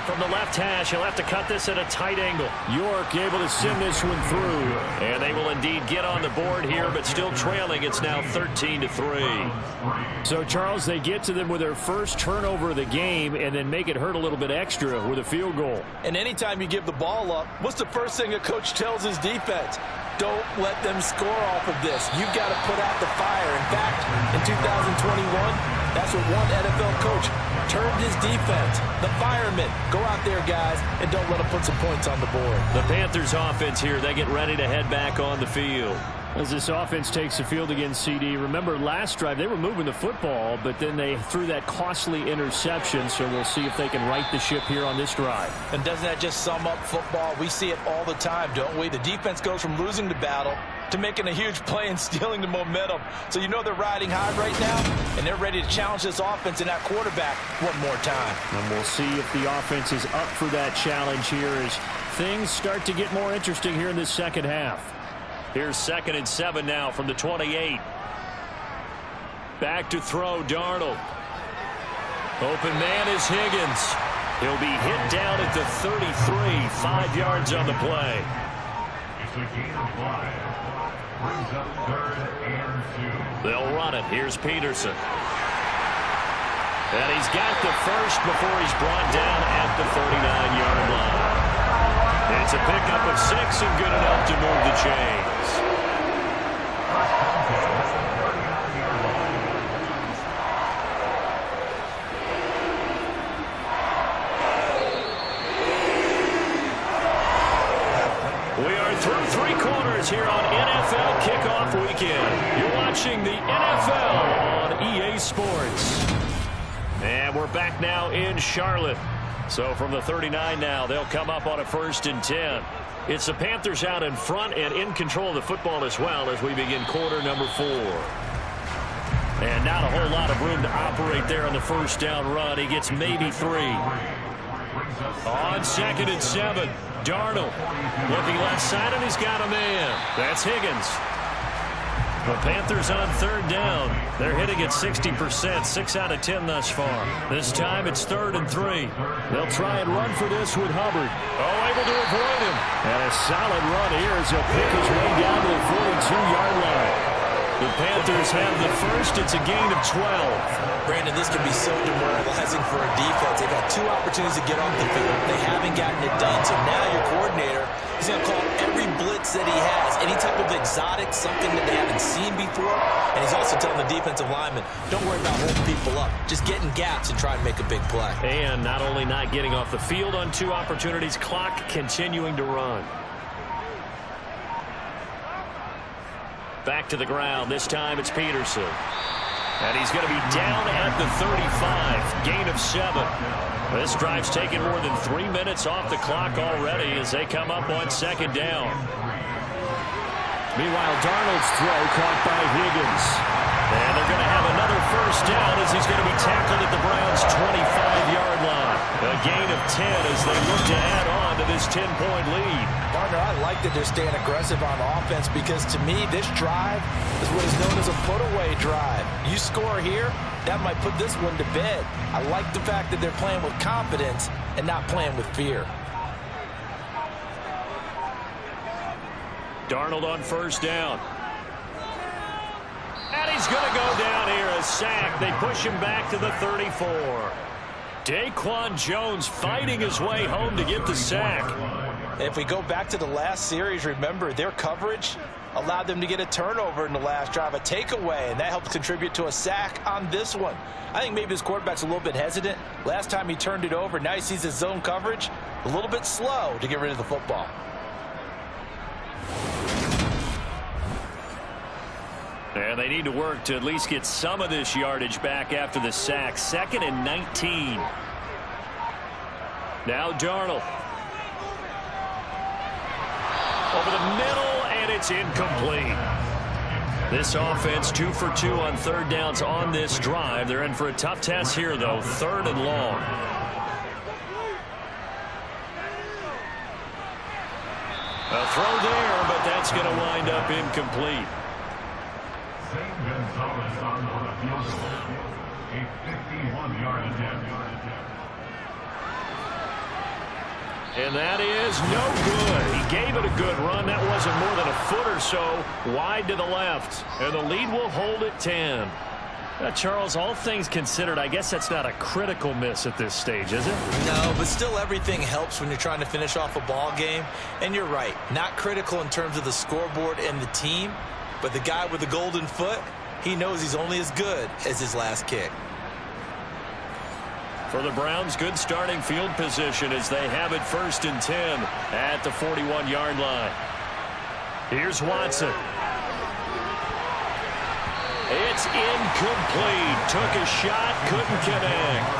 From the left hash, he'll have to cut this at a tight angle. York able to send this one through. And they will indeed get on the board here, but still trailing. It's now 13-3. So, Charles, they get to them with their first turnover of the game and then make it hurt a little bit extra with a field goal. And anytime you give the ball up, what's the first thing a coach tells his defense? Don't let them score off of this. You've got to put out the fire. In fact, in 2021, that's what one NFL coach turned his defense. The firemen. Go out there, guys, and don't let them put some points on the board. The Panthers offense here, they get ready to head back on the field. As this offense takes the field against CD, remember last drive they were moving the football, but then they threw that costly interception, so we'll see if they can right the ship here on this drive. And doesn't that just sum up football? We see it all the time, don't we? The defense goes from losing the battle to making a huge play and stealing the momentum. So you know they're riding high right now, and they're ready to challenge this offense and that quarterback one more time. And we'll see if the offense is up for that challenge here as things start to get more interesting here in this second half. Here's 2nd and 7 now from the 28. Back to throw, Darnold. Open man is Higgins. He'll be hit down at the 33, 5 yards on the play. It's a gain of 5. Brings up 3rd and 2. They'll run it. Here's Peterson. And he's got the first before he's brought down at the 39-yard line. It's a pickup of 6 and good enough to move the chains. We are through 3 quarters here on NFL Kickoff Weekend. You're watching the NFL on EA Sports. And we're back now in Charlotte. So from the 39 now, they'll come up on a 1st and 10. It's the Panthers out in front and in control of the football as well as we begin quarter number 4. And not a whole lot of room to operate there on the 1st down run. He gets maybe 3. On 2nd and 7, Darnold looking left side, and he's got a man. That's Higgins. The Panthers on 3rd down. They're hitting at 60%, 6 out of 10 thus far. This time it's 3rd and 3. They'll try and run for this with Hubbard. Oh, able to avoid him. And a solid run here as he'll pick his way down to the 42-yard line. The Panthers have the first. It's a gain of 12. Brandon, this can be so demoralizing for a defense. They've had 2 opportunities to get off the field. They haven't gotten it done. So now your coordinator is going to call every blitz that he has, any type of exotic, something that they haven't seen before. And he's also telling the defensive lineman, don't worry about holding people up. Just get in gaps and try and make a big play. And not only not getting off the field on 2 opportunities, clock continuing to run. Back to the ground. This time it's Peterson. And he's going to be down at the 35. Gain of 7. This drive's taken more than 3 minutes off the clock already as they come up on 2nd down. Meanwhile, Darnold's throw caught by Higgins. And they're going to have another 1st down as he's going to be tackled at the Browns' 25-yard line. A gain of 10 as they look to add on to this 10-point lead. Partner, I like that they're staying aggressive on offense because to me, this drive is what is known as a put-away drive. You score here, that might put this one to bed. I like the fact that they're playing with confidence and not playing with fear. Darnold on 1st down. And he's going to go down here, a sack. They push him back to the 34. Daquan Jones fighting his way home to get the sack. If we go back to the last series, remember, their coverage allowed them to get a turnover in the last drive, a takeaway, and that helped contribute to a sack on this one. I think maybe this quarterback's a little bit hesitant. Last time he turned it over, now he sees his zone coverage a little bit slow to get rid of the football. And they need to work to at least get some of this yardage back after the sack. 2nd and 19. Now Darnold. Over the middle, and it's incomplete. This offense 2 for 2 on 3rd downs on this drive. They're in for a tough test here, though. 3rd and long. A throw there, but that's going to wind up incomplete. Gonzalez on the field goal. A 51-yard attempt. And that is no good. He gave it a good run. That wasn't more than a foot or so wide to the left. And the lead will hold at 10. Charles, all things considered, I guess that's not a critical miss at this stage, is it? No, but still everything helps when you're trying to finish off a ball game. And you're right, not critical in terms of the scoreboard and the team, but the guy with the golden foot, he knows he's only as good as his last kick. For the Browns, good starting field position as they have it 1st and 10 at the 41-yard line. Here's Watson. It's incomplete. Took a shot, couldn't connect.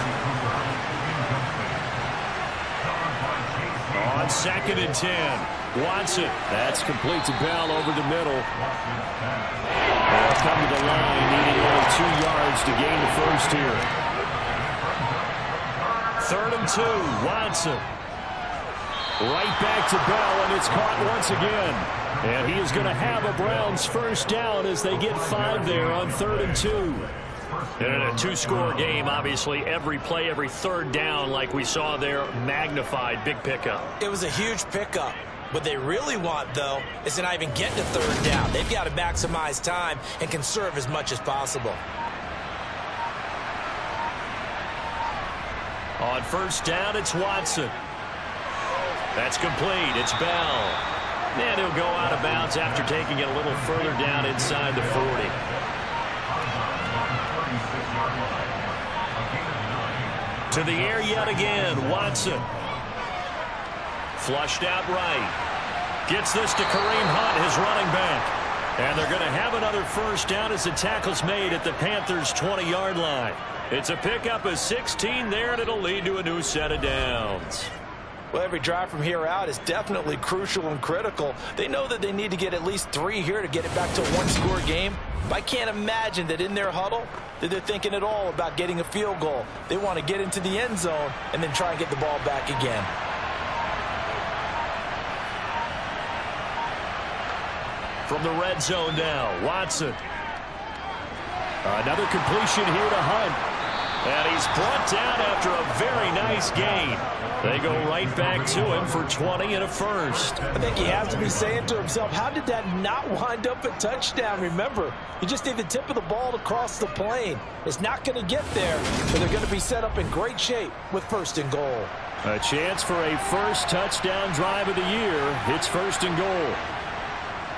On 2nd and 10, Watson. That's complete to Bell over the middle. They'll come to the line, needing only 2 yards to gain the first here. 3rd and 2, Watson. Right back to Bell, and it's caught once again. And he is going to have a Browns first down as they get 5 there on 3rd and 2. And in a 2-score game, obviously, every play, every third down, like we saw there, magnified. Big pickup. It was a huge pickup. What they really want, though, is to not even get to 3rd down. They've got to maximize time and conserve as much as possible. On first down, it's Watson. That's complete. It's Bell. And he'll go out of bounds after taking it a little further down inside the 40. To the air yet again, Watson. Flushed out right. Gets this to Kareem Hunt, his running back. And they're going to have another first down as the tackle's made at the Panthers' 20-yard line. It's a pickup of 16 there, and it'll lead to a new set of downs. Well, every drive from here out is definitely crucial and critical. They know that they need to get at least 3 here to get it back to a 1-score game. But I can't imagine that in their huddle that they're thinking at all about getting a field goal. They want to get into the end zone and then try and get the ball back again. From the red zone now, Watson. Another completion here to Hunt. And he's brought down after a very nice gain. They go right back to him for 20 and a first. I think he has to be saying to himself, how did that not wind up a touchdown? Remember, you just need the tip of the ball to cross the plane. It's not going to get there, but they're going to be set up in great shape with 1st and goal. A chance for a first touchdown drive of the year. It's 1st and goal.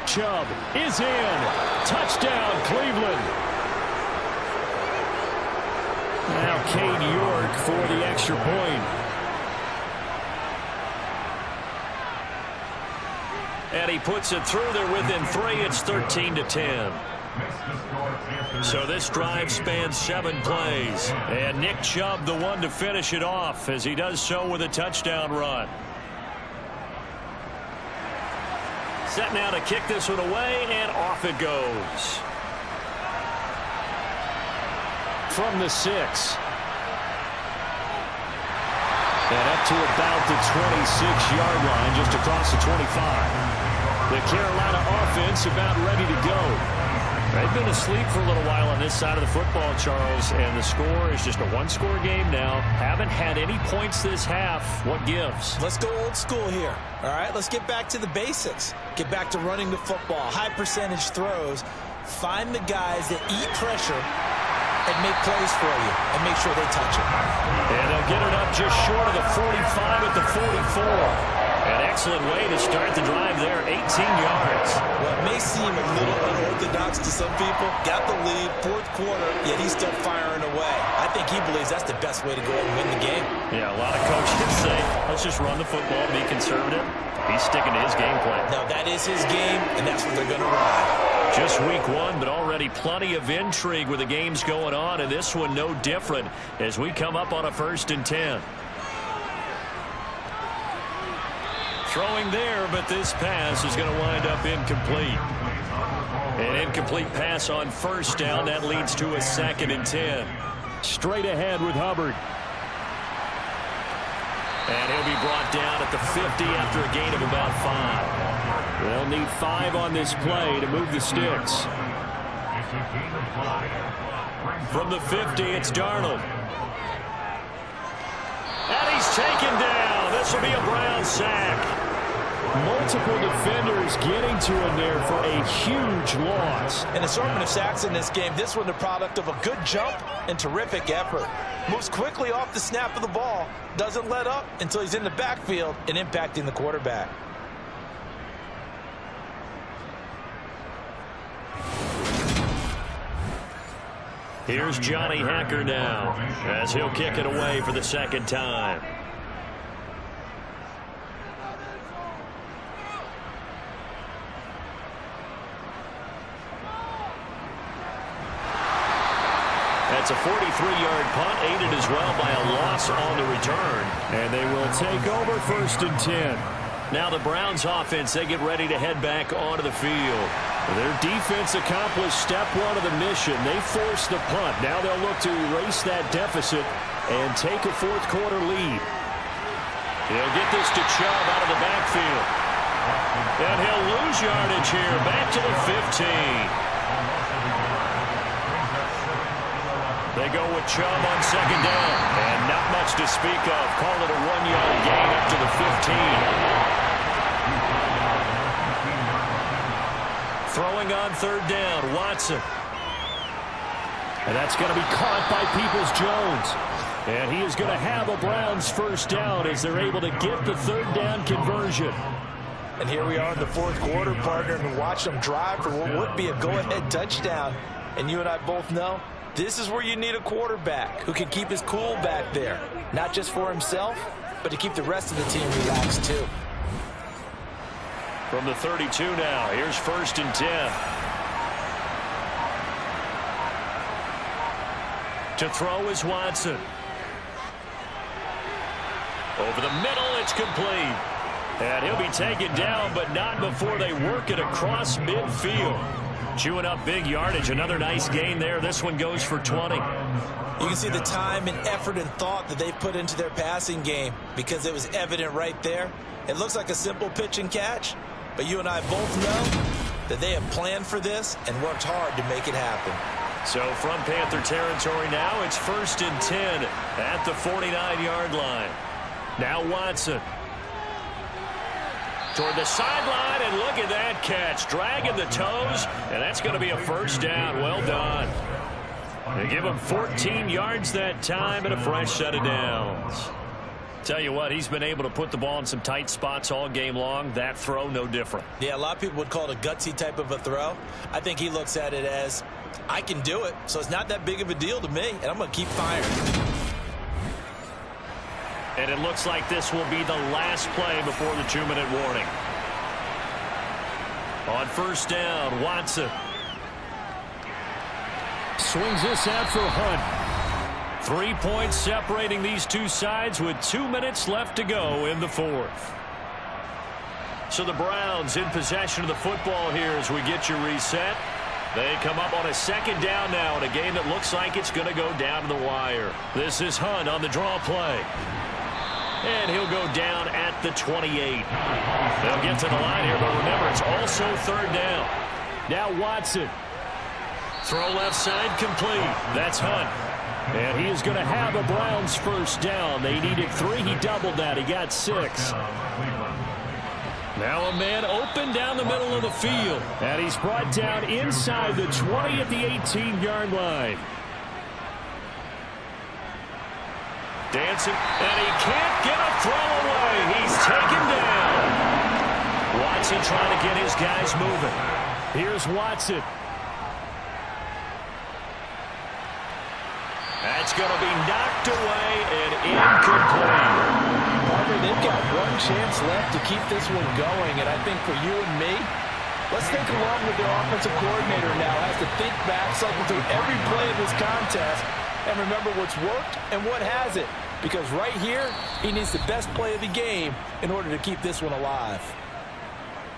Chubb is in. Touchdown, Cleveland. Now Cade York for the extra point. And he puts it through there within 3. It's 13-10. So this drive spans 7 plays. And Nick Chubb the one to finish it off as he does so with a touchdown run. Set now to kick this one away, and off it goes. From the 6. And up to about the 26-yard line, just across the 25. The Carolina offense about ready to go. They've been asleep for a little while on this side of the football, Charles, and the score is just a 1-score game now. Haven't had any points this half. What gives? Let's go old school here. All right, let's get back to the basics. Get back to running the football, high percentage throws. Find the guys that eat pressure and make plays for you and make sure they touch it. And they'll get it up just short of the 45 at the 44. An excellent way to start the drive there, 18 yards. Well, it may seem a little unorthodox to some people. Got the lead, 4th quarter, yet he's still firing away. I think he believes that's the best way to go and win the game. Yeah, a lot of coaches say, let's just run the football, be conservative. He's sticking to his game plan. No, that is his game, and that's what they're going to run. Just week 1, but already plenty of intrigue with the games going on, and this one no different as we come up on a 1st and 10. Throwing there, but this pass is going to wind up incomplete. An incomplete pass on 1st down. That leads to a 2nd and 10. Straight ahead with Hubbard. And he'll be brought down at the 50 after a gain of about 5. They'll need 5 on this play to move the sticks. From the 50, it's Darnold. And he's taken down. This will be a Brown sack. Multiple defenders getting to him there for a huge loss. An assortment of sacks in this game. This one the product of a good jump and terrific effort. Moves quickly off the snap of the ball. Doesn't let up until he's in the backfield and impacting the quarterback. Here's Johnny Hacker now as he'll kick it away for the 2nd time. That's a 43-yard punt, aided as well by a loss on the return. And they will take over 1st and 10. Now the Browns offense, they get ready to head back onto the field. Their defense accomplished step 1 of the mission. They forced the punt. Now they'll look to erase that deficit and take a 4th quarter lead. He'll get this to Chubb out of the backfield. And he'll lose yardage here. Back to the 15. They go with Chubb on second down. And not much to speak of. Call it a 1-yard gain up to the 15. Throwing on third down, Watson. And that's going to be caught by Peoples-Jones. And he is going to have a Browns first down as they're able to get the third down conversion. And here we are in the fourth quarter, partner, and watch them drive for what would be a go-ahead touchdown. And you and I both know this is where you need a quarterback who can keep his cool back there. Not just for himself, but to keep the rest of the team relaxed too. From the 32 now, here's 1st and 10. To throw is Watson. Over the middle, it's complete. And he'll be taken down, but not before they work it across midfield. Chewing up big yardage. Another nice gain there. This one goes for 20. You can see the time and effort and thought that they've put into their passing game because it was evident right there. It looks like a simple pitch and catch, but you and I both know that they have planned for this and worked hard to make it happen. So from Panther territory now, it's 1st and 10 at the 49-yard line. Now Watson. Toward the sideline, and look at that catch. Dragging the toes, and that's going to be a first down. Well done. They give him 14 yards that time and a fresh set of downs. Tell you what, he's been able to put the ball in some tight spots all game long. That throw, no different. Yeah, a lot of people would call it a gutsy type of a throw. I think he looks at it as, I can do it, so it's not that big of a deal to me, and I'm going to keep firing. And it looks like this will be the last play before the 2-minute warning. On first down, Watson. Swings this out for Hunt. 3 points separating these two sides with 2 minutes left to go in the fourth. So the Browns in possession of the football here as we get you reset. They come up on a second down now in a game that looks like it's going to go down to the wire. This is Hunt on the draw play. And he'll go down at the 28. They'll get to the line here, but remember, it's also third down. Now Watson. Throw left side complete. That's Hunt. And he is going to have a Browns first down. They needed 3. He doubled that. He got 6. Now a man open down the middle of the field. And he's brought down inside the 20 at the 18-yard line. Dancing, and he can't get a throw away. He's taken down. Watson trying to get his guys moving. Here's Watson. That's going to be knocked away and incomplete. Parker, they've got one chance left to keep this one going, and I think for you and me, let's think along with their offensive coordinator now. Has to think back, cycle through every play of this contest, and remember what's worked and what hasn't. Because right here, he needs the best play of the game in order to keep this one alive.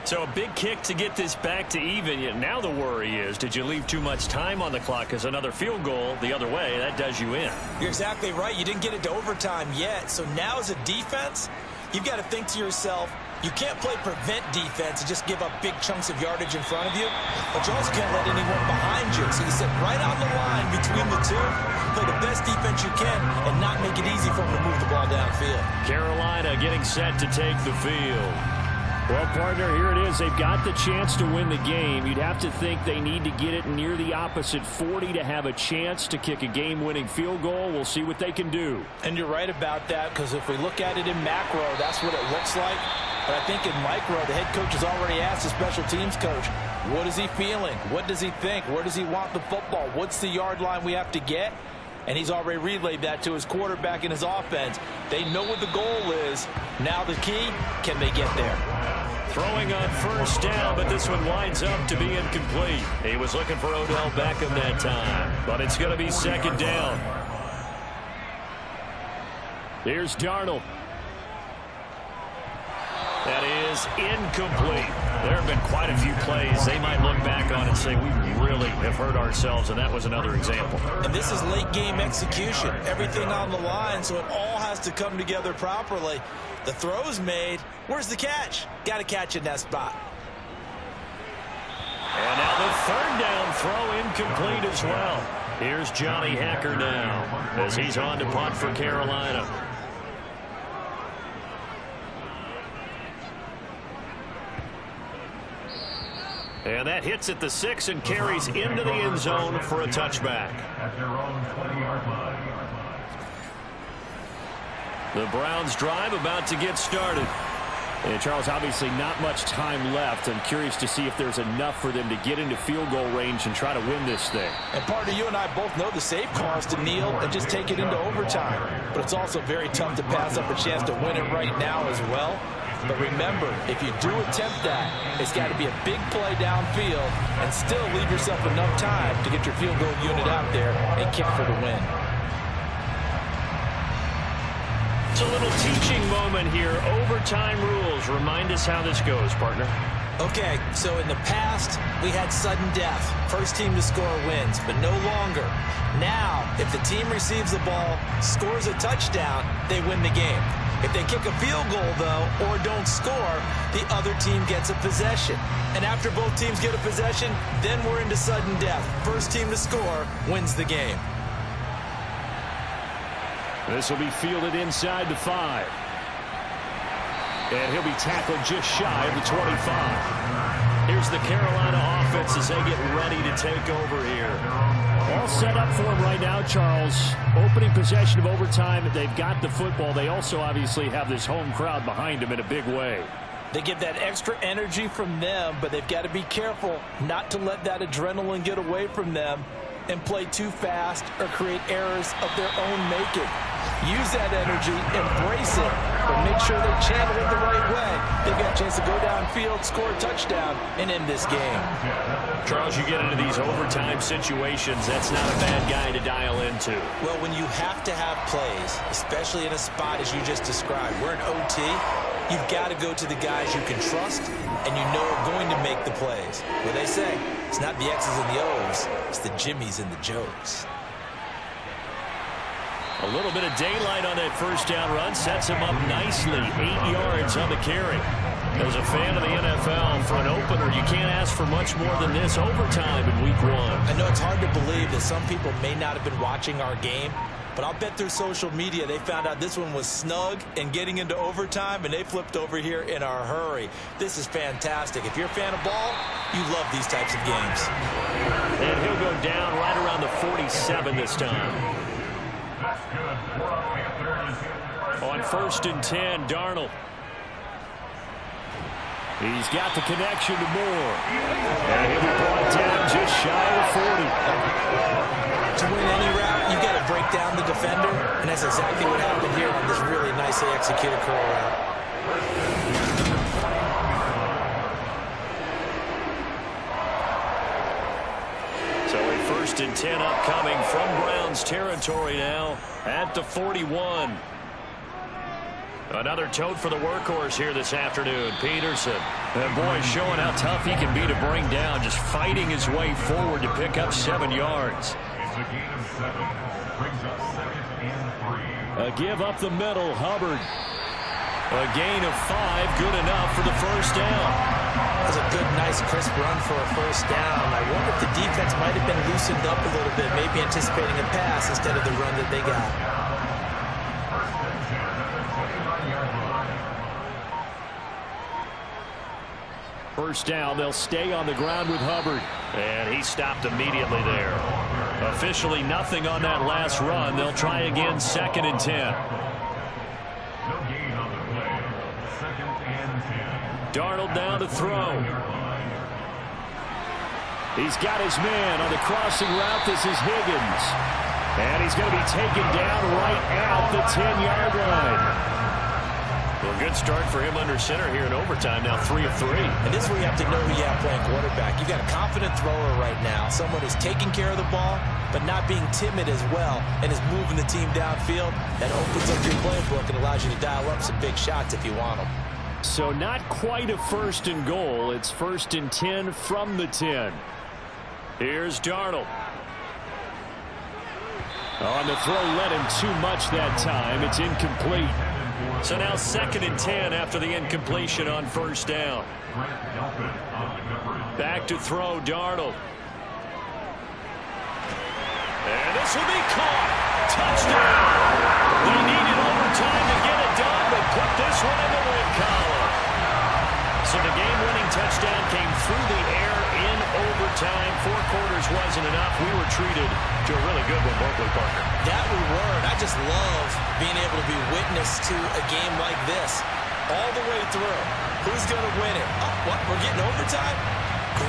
So a big kick to get this back to even. Yet now the worry is, did you leave too much time on the clock? Because another field goal the other way, that does you in. You're exactly right. You didn't get it to overtime yet. So now as a defense, you've got to think to yourself, you can't play prevent defense and just give up big chunks of yardage in front of you. But you also can't let anyone behind you. So you sit right on the line between the two, play the best defense you can, and not make it easy for them to move the ball downfield. Carolina getting set to take the field. Well, partner, here it is. They've got the chance to win the game. You'd have to think they need to get it near the opposite 40 to have a chance to kick a game-winning field goal. We'll see what they can do. And you're right about that, because if we look at it in macro, that's what it looks like. But I think in micro, the head coach has already asked the special teams coach, what is he feeling? What does he think? Where does he want the football? What's the yard line we have to get? And he's already relayed that to his quarterback and his offense. They know what the goal is. Now the key, can they get there? Throwing on first down, but this one winds up to be incomplete. He was looking for Odell Beckham that time, but it's going to be second down. Here's Darnold. That is incomplete. There have been quite a few plays they might look back on and say, we really have hurt ourselves, and that was another example. And this is late-game execution. Everything on the line, so it all has to come together properly. The throw's made. Where's the catch? Got to catch in that spot. And now the third down throw incomplete as well. Here's Johnny Hacker now as he's on to punt for Carolina. And that hits at the 6 and carries into the end zone for a touchback. At their own 20-yard line. The Browns drive about to get started. And Charles, obviously not much time left. I'm curious to see if there's enough for them to get into field goal range and try to win this thing. And partner, you and I both know the safe call is to kneel and just take it into overtime. But it's also very tough to pass up a chance to win it right now as well. But remember, if you do attempt that, it's got to be a big play downfield and still leave yourself enough time to get your field goal unit out there and kick for the win. It's a little teaching moment here. Overtime rules. Remind us how this goes, partner. Okay, so in the past, we had sudden death. First team to score wins, but no longer. Now, if the team receives the ball, scores a touchdown, they win the game. If they kick a field goal, though, or don't score, the other team gets a possession. And after both teams get a possession, then we're into sudden death. First team to score wins the game. This will be fielded inside the 5. And he'll be tackled just shy of the 25. Here's the Carolina offense as they get ready to take over here. All set up for him right now, Charles. Opening possession of overtime. They've got the football. They also obviously have this home crowd behind them in a big way. They get that extra energy from them, but they've got to be careful not to let that adrenaline get away from them and play too fast or create errors of their own making. Use that energy, embrace it, but make sure they channel it the right way. They've got a chance to go downfield, score a touchdown, and end this game. Charles, you get into these overtime situations, that's not a bad guy to dial into. Well, when you have to have plays, especially in a spot as you just described, we're in OT, you've got to go to the guys you can trust and you know are going to make the plays. What they say, it's not the X's and the O's, it's the Jimmies and the Joes. A little bit of daylight on that first down run sets him up nicely. 8 yards on the carry. As a fan of the NFL, for an opener, you can't ask for much more than this overtime in week 1. I know it's hard to believe that some people may not have been watching our game, but I'll bet through social media they found out this one was snug and getting into overtime, and they flipped over here in a hurry. This is fantastic. If you're a fan of ball, you love these types of games. And he'll go down right around the 47 this time. On 1st and 10, Darnold. He's got the connection to Moore. And he'll be brought down just shy of 40. To win any route, you got to break down the defender, and that's exactly what happened here on this really nicely executed curl route. So a 1st and 10 upcoming from Browns territory now at the 41. Another tote for the workhorse here this afternoon, Peterson. And boy, showing how tough he can be to bring down, just fighting his way forward to pick up 7 yards. It's a gain of 7. Brings up 2nd and 3. A give up the middle, Hubbard. A gain of 5, good enough for the first down. That was a good, nice, crisp run for a first down. I wonder if the defense might have been loosened up a little bit, maybe anticipating a pass instead of the run that they got. First down, they'll stay on the ground with Hubbard. And he stopped immediately there. Officially nothing on that last run. They'll try again, 2nd and 10. No gain on the play. 2nd and 10. Darnold down to throw. He's got his man on the crossing route. This is Higgins. And he's going to be taken down right at the 10-yard line. Well, good start for him under center here in overtime. Now 3 of 3. And this is where you have to know who you have playing quarterback. You've got a confident thrower right now, someone who's taking care of the ball, but not being timid as well, and is moving the team downfield. That opens up your playbook and allows you to dial up some big shots if you want them. So not quite a 1st and goal. It's 1st and 10 from the 10. Here's Darnold. On the throw, let him too much that time. It's incomplete. So now 2nd and 10 after the incompletion on 1st down. Back to throw, Darnold. And this will be caught. Touchdown. They needed overtime to get it done, but put this one in the win column. So the game-winning touchdown came through the air in overtime. 4 quarters wasn't enough. We were treated to a really good one, Berkeley Parker. That we were. And I just love being able to be witness to a game like this all the way through. Who's going to win it? Oh, what? We're getting overtime?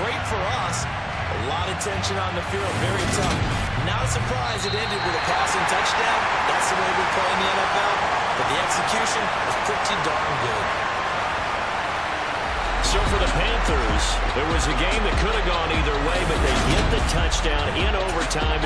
Great for us. A lot of tension on the field. Very tough. Not a surprise it ended with a passing touchdown. That's the way we play in the NFL. But the execution was pretty darn good. So for the Panthers, there was a game that could have gone either way, but they get the touchdown in overtime.